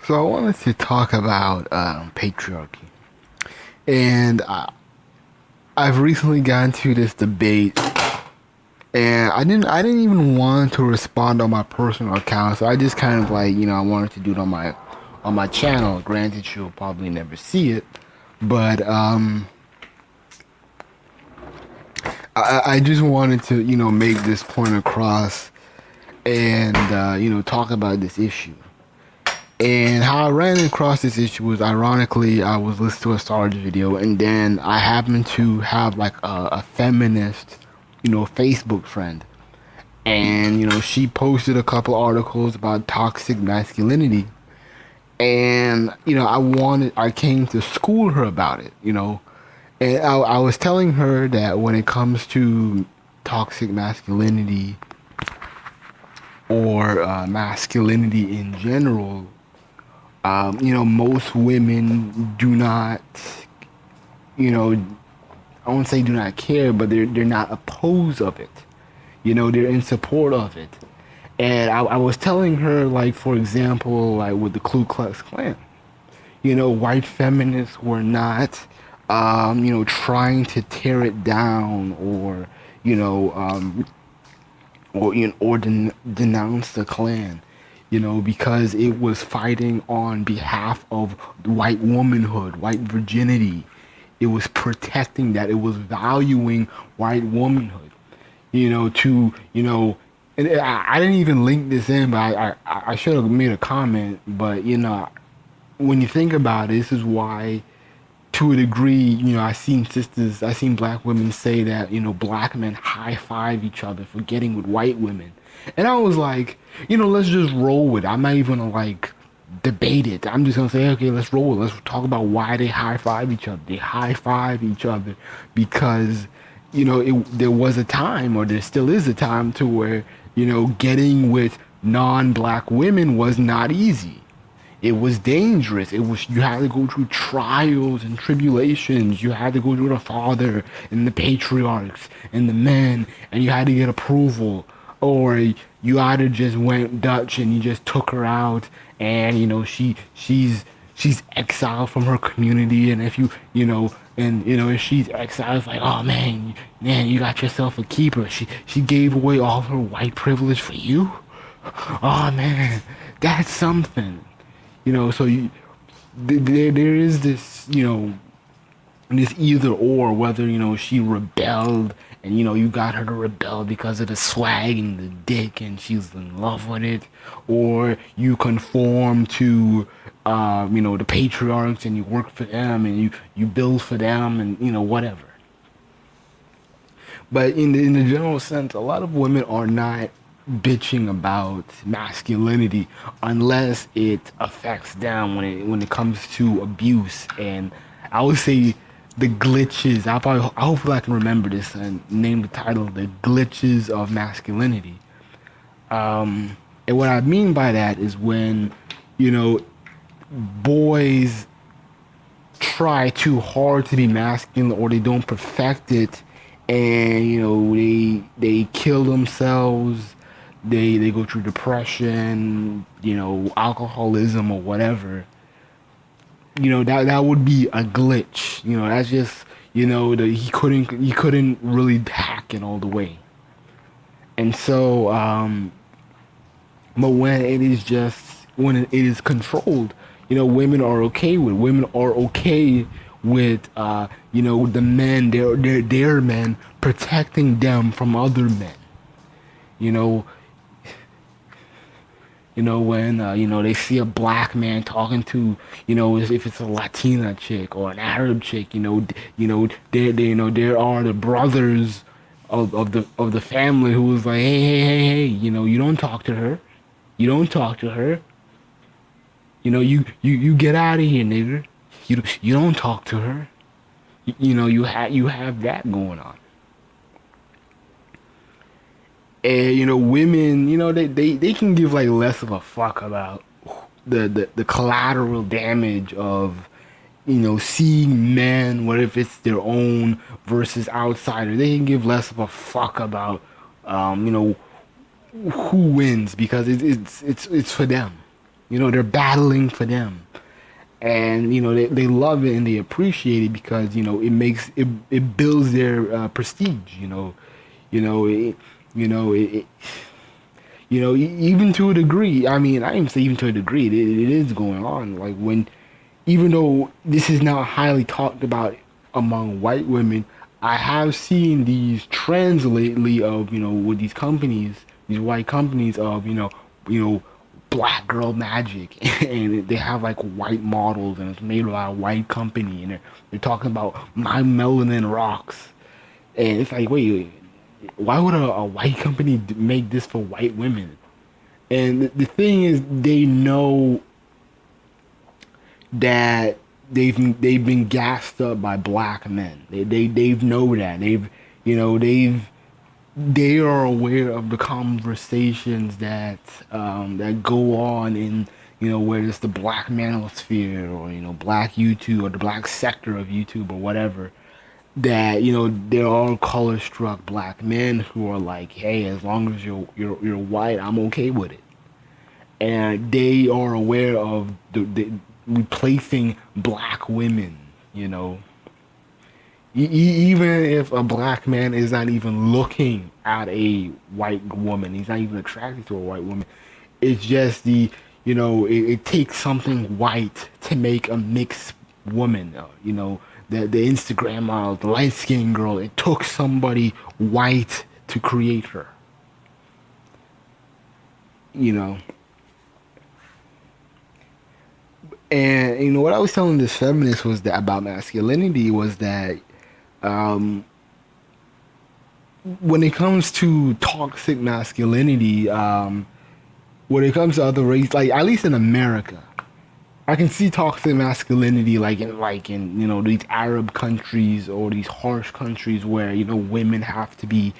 So I wanted to talk about patriarchy, and I've recently gotten to this debate, and I didn't even want to respond on my personal account, so I just kind of like I wanted to do it on my channel. Granted, you'll probably never see it, but I just wanted to make this point across and talk about this issue. And how I ran across this issue was ironically, I was listening to a Sarge video, and then I happened to have like a feminist, Facebook friend. And, she posted a couple articles about toxic masculinity. And, I came to school her about it, And I was telling her that when it comes to toxic masculinity or masculinity in general, most women do not, you know, I won't say do not care, but they're not opposed of it. They're in support of it. And I was telling her, like, for example, like with the Ku Klux Klan, white feminists were not, trying to tear it down you know, um, denounce the Klan, because it was fighting on behalf of white womanhood, white virginity. It was protecting that. It was valuing white womanhood, and I didn't even link this in, but I should have made a comment. But, when you think about it, this is why to a degree, I seen black women say that, black men high five each other for getting with white women. And I was like, let's just roll with it. I'm not even gonna like debate it. I'm just gonna say, okay, let's roll. Let's talk about why they high five each other. They high five each other because, there was a time, or there still is a time, to where, getting with non-black women was not easy. It was dangerous. It was, you had to go through trials and tribulations. You had to go through the father and the patriarchs and the men, and you had to get approval. Or you either just went Dutch and you just took her out, and she's exiled from her community. And if if she's exiled, it's like, oh man, you got yourself a keeper. She gave away all her white privilege for you. Oh man, that's something. So there is this, this either or, whether, she rebelled and, you got her to rebel because of the swag and the dick and she's in love with it, or you conform to, the patriarchs and you work for them and you build for them and, whatever. But in the general sense, a lot of women are not bitching about masculinity unless it affects them when it comes to abuse. And I would say the glitches. I hopefully I can remember this and name the title, "The Glitches of Masculinity." And what I mean by that is when you know boys try too hard to be masculine, or they don't perfect it, and they kill themselves. They go through depression, alcoholism or whatever. That would be a glitch. That's just he couldn't really hack it all the way. And so but when it is controlled, women are okay with the men, their men, protecting them from other men. You know, when they see a black man talking to, if it's a Latina chick or an Arab chick, there are the brothers of the family who was like, hey, you don't talk to her, you don't talk to her, you get out of here, nigga. You don't talk to her. You have that going on. And women, they can give like less of a fuck about the collateral damage of seeing men, what if it's their own versus outsider. They can give less of a fuck about um, you know who wins, because it's for them. They're battling for them, and they love it and they appreciate it because it builds their prestige. You know it, you know it, even to a degree. I mean, I even say even to a degree, it is going on. Like when, even though this is now highly talked about among white women, I have seen these trends lately of with these companies, these white companies of you know, black girl magic, and they have like white models, and it's made by a white company, and they're talking about my melanin rocks, and it's like, wait, why would a white company make this for white women? And the thing is, they know that they've been gassed up by black men. They've know that they are aware of the conversations that go on in where it's the black manosphere, or black YouTube, or the black sector of YouTube, or whatever, that there are color struck black men who are like, hey, as long as you're white, I'm okay with it. And they are aware of the replacing black women, you know. Even if a black man is not even looking at a white woman, he's not even attracted to a white woman. It's just it takes something white to make a mixed woman. The Instagram model, the light skinned girl, it took somebody white to create her. You know. And what I was telling this feminist was that about masculinity was that um, when it comes to toxic masculinity, when it comes to other races, like at least in America, I can see toxic masculinity like in these Arab countries or these harsh countries where women have to be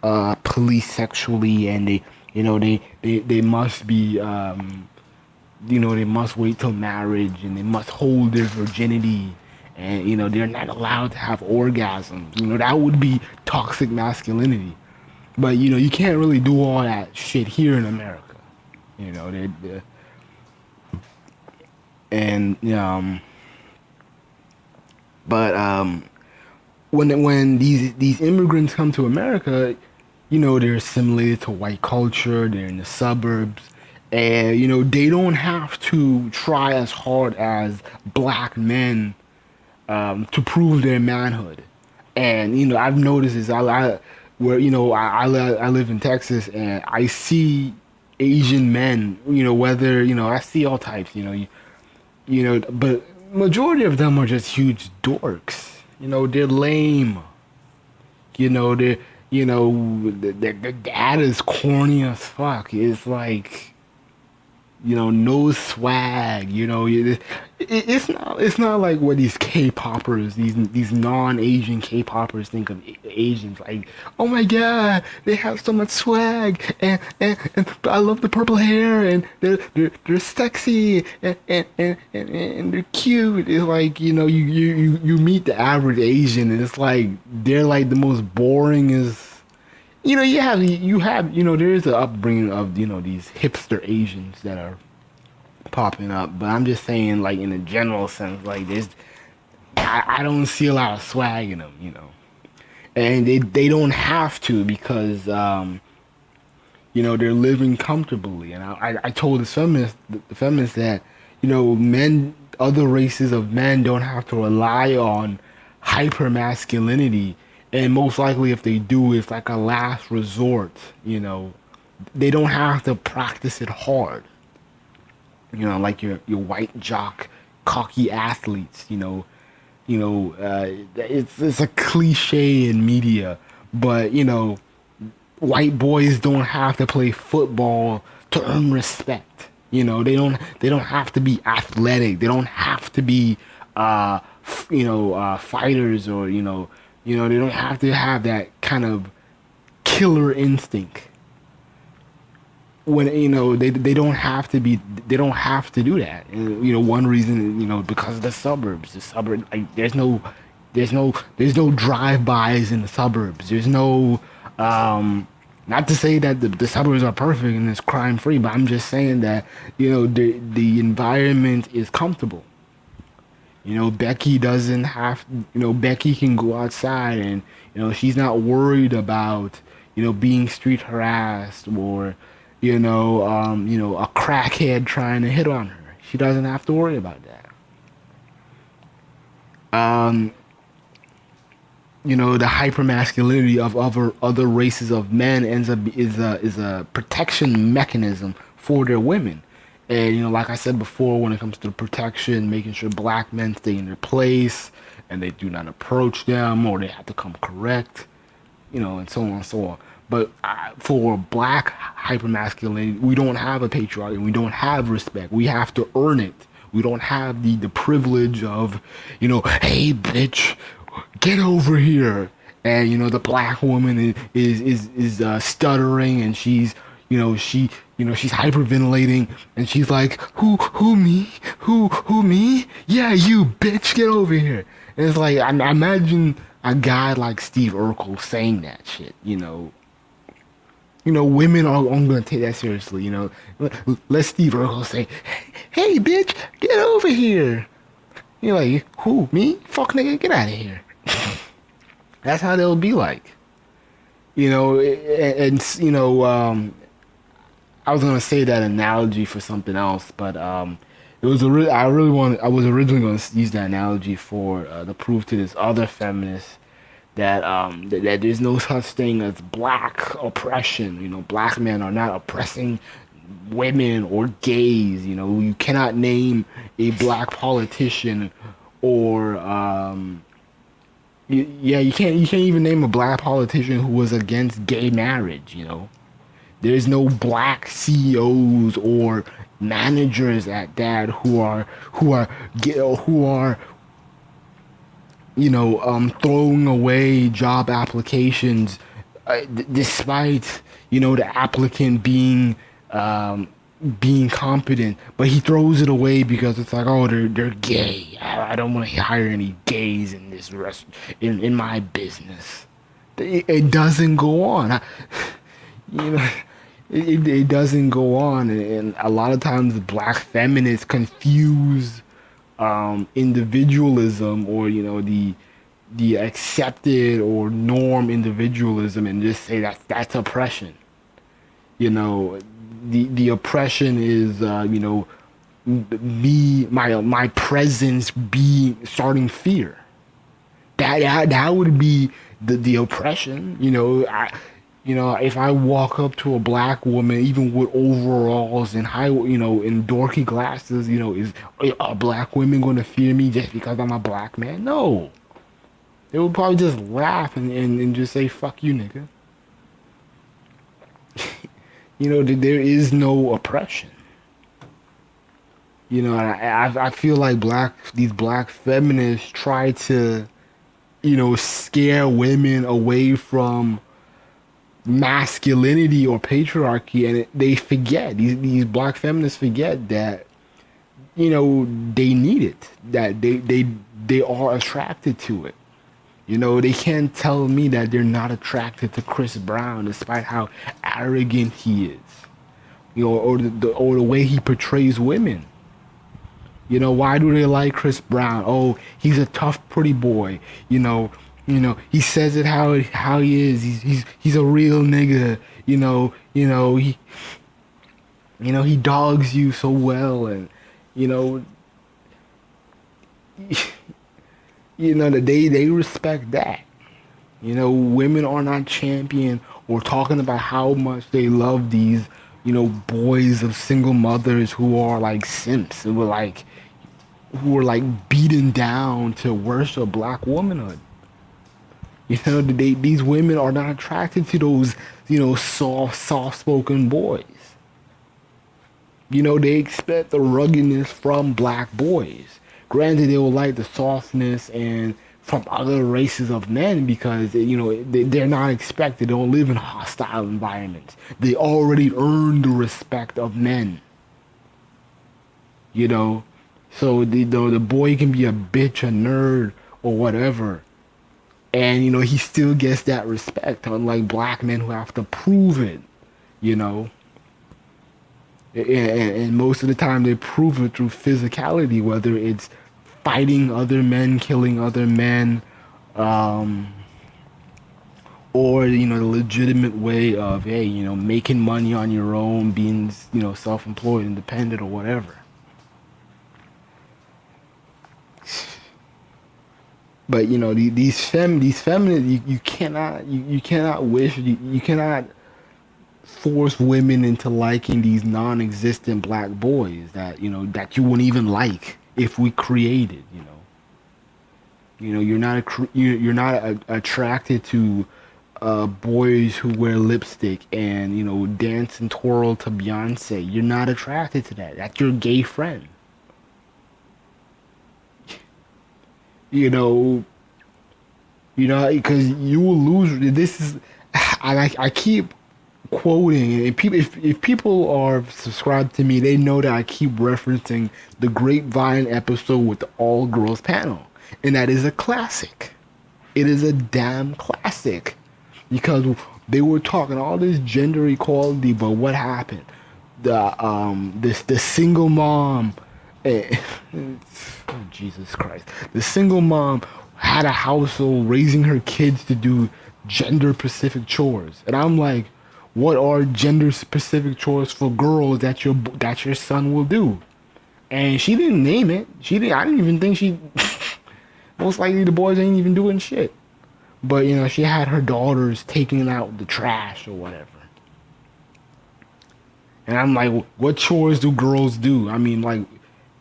policed sexually, and they must be they must wait till marriage, and they must hold their virginity, and they're not allowed to have orgasms. That would be toxic masculinity. But you can't really do all that shit here in America. You know, they and but when these immigrants come to America, they're assimilated to white culture. They're in the suburbs, and they don't have to try as hard as black men to prove their manhood. And I've noticed this. Where I live in Texas, and I see Asian men. Whether I see all types. But majority of them are just huge dorks. They're lame. They the dad is corny as fuck. It's like no swag. It's not like what these K-poppers, these non-Asian K-poppers think of Asians. Like, oh my god, they have so much swag, and I love the purple hair, and they're sexy, and they're cute. It's like you meet the average Asian, and it's like they're like the most boring as. There is an upbringing of these hipster Asians that are popping up, but I'm just saying, like, in a general sense, like, I don't see a lot of swag in them. And they don't have to, because they're living comfortably. And I told the feminist that men, other races of men don't have to rely on hyper masculinity, and most likely if they do, it's like a last resort. They don't have to practice it hard. Like your white jock, cocky athletes. It's a cliche in media, but white boys don't have to play football to earn respect. They don't have to be athletic. They don't have to be fighters, or they don't have to have that kind of killer instinct. When they don't have to do that. And one reason, because of the suburb, like, there's no drive-bys in the suburbs. There's no Not to say that the suburbs are perfect and it's crime free, but I'm just saying that the environment is comfortable. Becky doesn't have. Becky can go outside and she's not worried about being street harassed or a crackhead trying to hit on her. She doesn't have to worry about that. Um, the hypermasculinity of other races of men ends up is a protection mechanism for their women. And like I said before, when it comes to protection, making sure black men stay in their place and they do not approach them or they have to come correct, and so on and so on. But for black hypermasculinity, we don't have a patriarchy. We don't have respect. We have to earn it. We don't have the privilege of, hey, bitch, get over here. And the black woman is stuttering and she's hyperventilating and she's like, who me, who me? Yeah, you bitch, get over here. And it's like I imagine a guy like Steve Urkel saying that shit. Women aren't gonna take that seriously. Let Steve Urkel say, "Hey, bitch, get over here." You're like, who, me? Fuck, nigga, get out of here. That's how they'll be like. I was gonna say that analogy for something else, but it was I was originally gonna use that analogy for the proof to this other feminist that there's no such thing as black oppression. Black men are not oppressing women or gays. You cannot name a black politician or yeah, you can't even name a black politician who was against gay marriage. There's no black CEOs or managers at that who are throwing away job applications despite the applicant being competent, but he throws it away because it's like, oh, they're gay. I don't want to hire any gays in this in my business. It doesn't go on. You know, it doesn't go on, and a lot of times black feminists confuse individualism or the accepted or norm individualism and just say that's oppression. The oppression is me my presence be starting fear. That would be the oppression. If I walk up to a black woman, even with overalls and in dorky glasses, is a black woman going to fear me just because I'm a black man? No. They would probably just laugh and just say, fuck you, nigga. There is no oppression. I feel like these black feminists try to, scare women away from masculinity or patriarchy, and they forget, these black feminists forget that, they need it, that they are attracted to it. They can't tell me that they're not attracted to Chris Brown despite how arrogant he is, or the way he portrays women. Why do they like Chris Brown? Oh, he's a tough, pretty boy. He says it how he is. He's a real nigga. He dogs you so well, and you know, that they respect that. Women are not champion or talking about how much they love these, boys of single mothers who are like simps, who are like beaten down to worship black womanhood. These women are not attracted to those, soft spoken boys. They expect the ruggedness from black boys. Granted, they will like the softness and from other races of men because they're not expected. They don't live in hostile environments. They already earn the respect of men. So the boy can be a bitch, a nerd, or whatever. And he still gets that respect, unlike black men who have to prove it. You know, and most of the time they prove it through physicality, whether it's fighting other men, killing other men, um, or the legitimate way of, hey, making money on your own, being self-employed, independent, or whatever. But these feminists, you cannot you cannot force women into liking these non-existent black boys that you wouldn't even like if we created. You're not you're not attracted to boys who wear lipstick and dance and twirl to Beyonce. You're not attracted to that. That's your gay friend. You know, because you will lose. This is, I keep quoting, and people, if people are subscribed to me, they know that I keep referencing the Grapevine episode with the all girls panel, and that is a classic. It is a damn classic because they were talking all this gender equality, but what happened? The single mom, eh, oh, Jesus Christ, the single mom had a household raising her kids to do gender specific chores, and I'm like, what are gender specific chores for girls that your son will do? And she didn't name it. She didn't. I didn't even think she. Most likely the boys ain't even doing shit. But she had her daughters taking out the trash or whatever. And I'm like, what chores do girls do? I mean, like,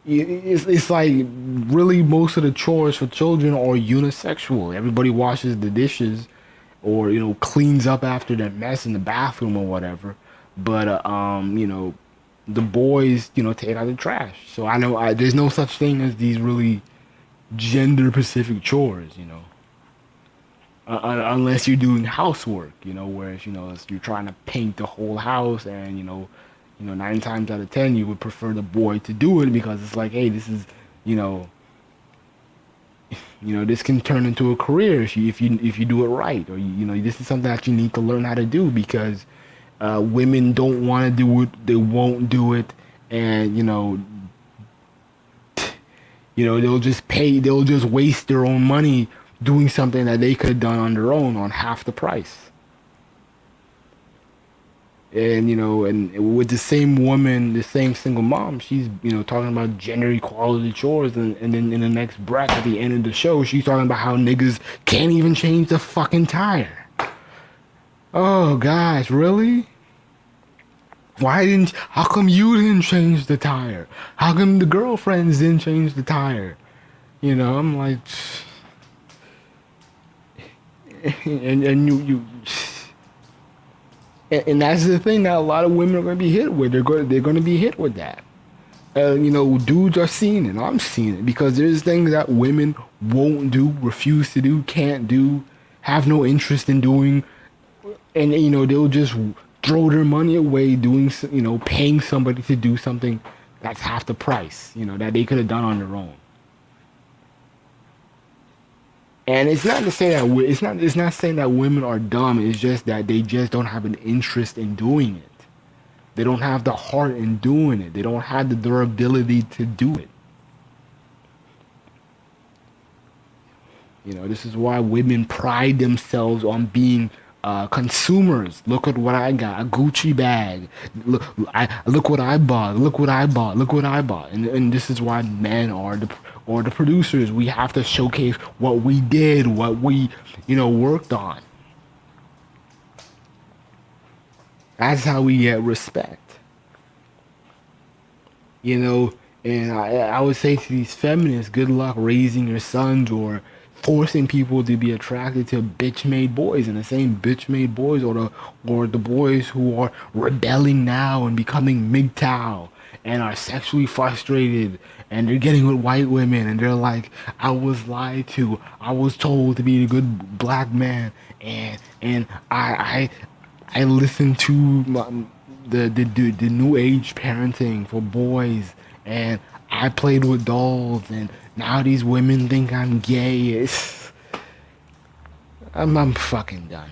it's like really most of the chores for children are unisexual. Everybody washes the dishes, or cleans up after their mess in the bathroom or whatever. But the boys take out the trash. So I know there's no such thing as these really gender specific chores. Unless you're doing housework, whereas you're trying to paint the whole house, and 9 times out of 10 you would prefer the boy to do it because it's like, hey, this is, you know, this can turn into a career if you do it right, or this is something that you need to learn how to do because women don't want to do it, they won't do it, and they'll just waste their own money doing something that they could have done on their own on half the price. And and with the same woman, the same single mom, she's talking about gender equality chores, and then in the next breath at the end of the show, she's talking about how niggas can't even change the fucking tire. Oh gosh, really? How come you didn't change the tire? How come the girlfriends didn't change the tire? I'm like, and and that's the thing that a lot of women are going to be hit with. They're going to be hit with that. Dudes are seeing it. I'm seeing it because there's things that women won't do, refuse to do, can't do, have no interest in doing, and they'll just throw their money away doing, paying somebody to do something that's half the price, that they could have done on their own. And it's not to say that it's not saying that women are dumb. It's just that they just don't have an interest in doing it. They don't have the heart in doing it. They don't have the durability to do it. This is why women pride themselves on being consumers. Look at what I got, a Gucci bag. Look what I bought. Look what I bought. Look what I bought. And this is why men are the producers. We have to showcase what we did, what we worked on. That's how we get respect. And I would say to these feminists, good luck raising your sons or forcing people to be attracted to bitch-made boys, and the same bitch-made boys or the boys who are rebelling now and becoming MGTOW and are sexually frustrated and they're getting with white women and they're like, I was lied to, I was told to be a good black man, and I listened to the new age parenting for boys, and I played with dolls, and now these women think I'm gay. I'm fucking done.